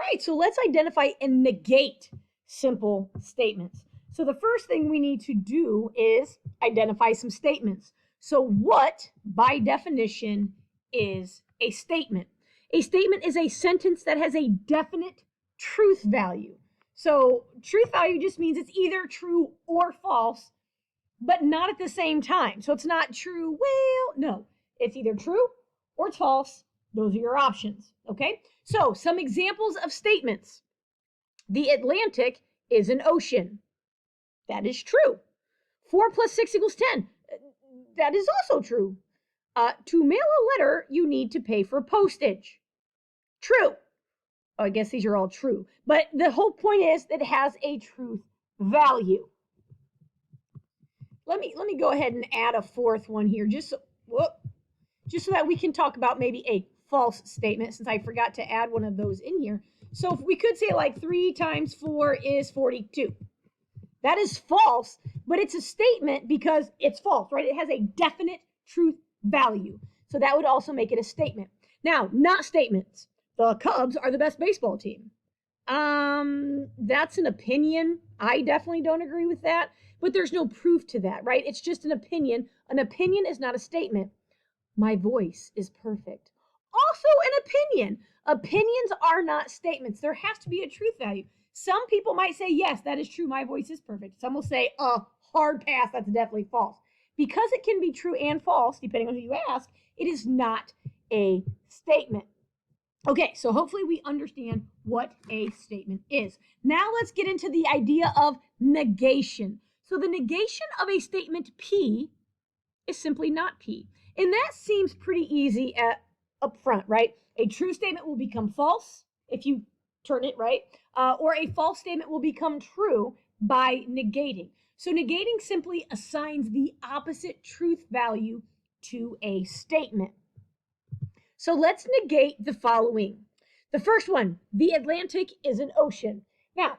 right, so let's identify and negate simple statements. So the first thing we need to do is identify some statements. So what, by definition, is a statement? A statement is a sentence that has a definite truth value. So truth value just means it's either true or false, but not at the same time. So it's not true, well, no. It's either true or it's false. Those are your options, okay? So some examples of statements. The Atlantic is an ocean. That is true. 4 + 6 = 10. That is also true. To mail a letter, you need to pay for postage. True. Oh, I guess these are all true. But the whole point is that it has a truth value. Let me go ahead and add a fourth one here, just so that we can talk about maybe a false statement, since I forgot to add one of those in here. So if we could say like 3 × 4 = 42. That is false, but it's a statement because it's false, right? It has a definite truth value. So that would also make it a statement. Now, not statements. The Cubs are the best baseball team. That's an opinion. I definitely don't agree with that, but there's no proof to that, right? It's just an opinion. An opinion is not a statement. My voice is perfect. Also an opinion. Opinions are not statements. There has to be a truth value. Some people might say, yes, that is true. My voice is perfect. Some will say, hard pass. That's definitely false. Because it can be true and false, depending on who you ask, it is not a statement. Okay, so hopefully we understand what a statement is. Now let's get into the idea of negation. So the negation of a statement P is simply not P. And that seems pretty easy up front, right? A true statement will become false if you turn it, right? Or a false statement will become true by negating. So negating simply assigns the opposite truth value to a statement. So let's negate the following. The first one, the Atlantic is an ocean. Now,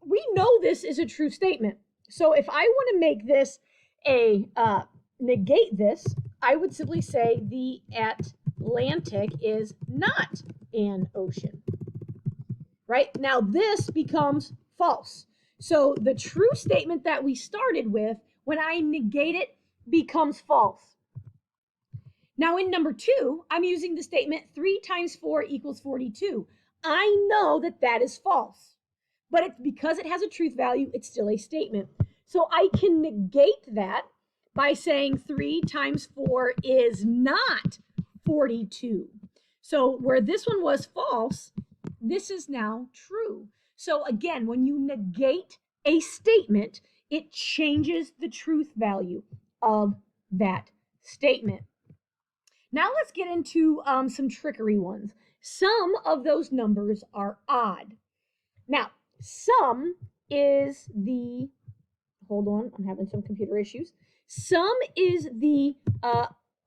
we know this is a true statement. So if I want to make this negate this, I would simply say the Atlantic is not an ocean. Right? Now this becomes false. So the true statement that we started with, when I negate it, becomes false. Now in number 2, I'm using the statement 3 × 4 = 42. I know that that is false, but it's because it has a truth value, it's still a statement. So I can negate that by saying 3 × 4 is not 42. So where this one was false, this is now true. So again, when you negate a statement, it changes the truth value of that statement. Now let's get into some trickery ones. Some of those numbers are odd. Now, some is the, hold on, I'm having some computer issues. Some is the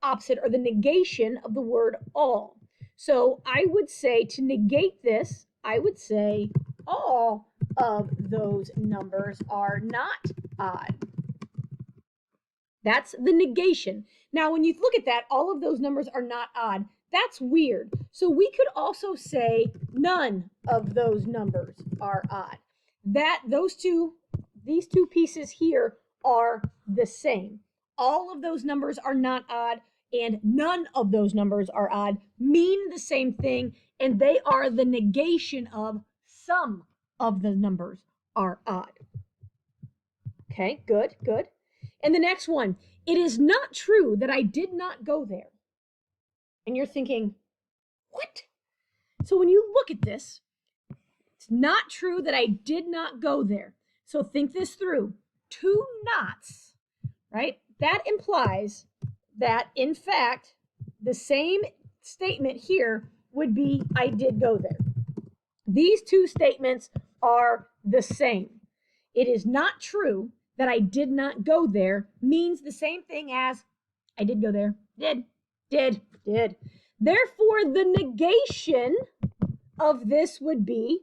opposite or the negation of the word all. So I would say to negate this, I would say all of those numbers are not odd. That's the negation. Now, when you look at that, all of those numbers are not odd. That's weird. So we could also say none of those numbers are odd. These two pieces here are the same. All of those numbers are not odd, and none of those numbers are odd mean the same thing, and they are the negation of some of the numbers are odd. Okay, good, good. And the next one, it is not true that I did not go there. And you're thinking, what? So when you look at this, it's not true that I did not go there. So think this through. 2 nots, right? That implies that, in fact, the same statement here would be I did go there. These two statements are the same. It is not true that I did not go there means the same thing as I did go there. Did. Therefore, the negation of this would be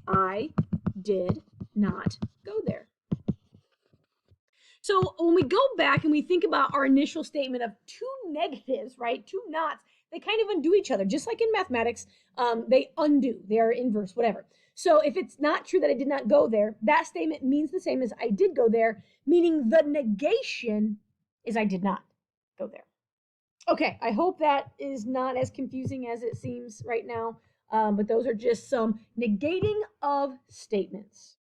I did not go there. So when we go back and we think about our initial statement of 2 negatives, right, 2 nots they kind of undo each other. Just like in mathematics, they undo, they are inverse, whatever. So if it's not true that I did not go there, that statement means the same as I did go there, meaning the negation is I did not go there. Okay, I hope that is not as confusing as it seems right now, but those are just some negating of statements.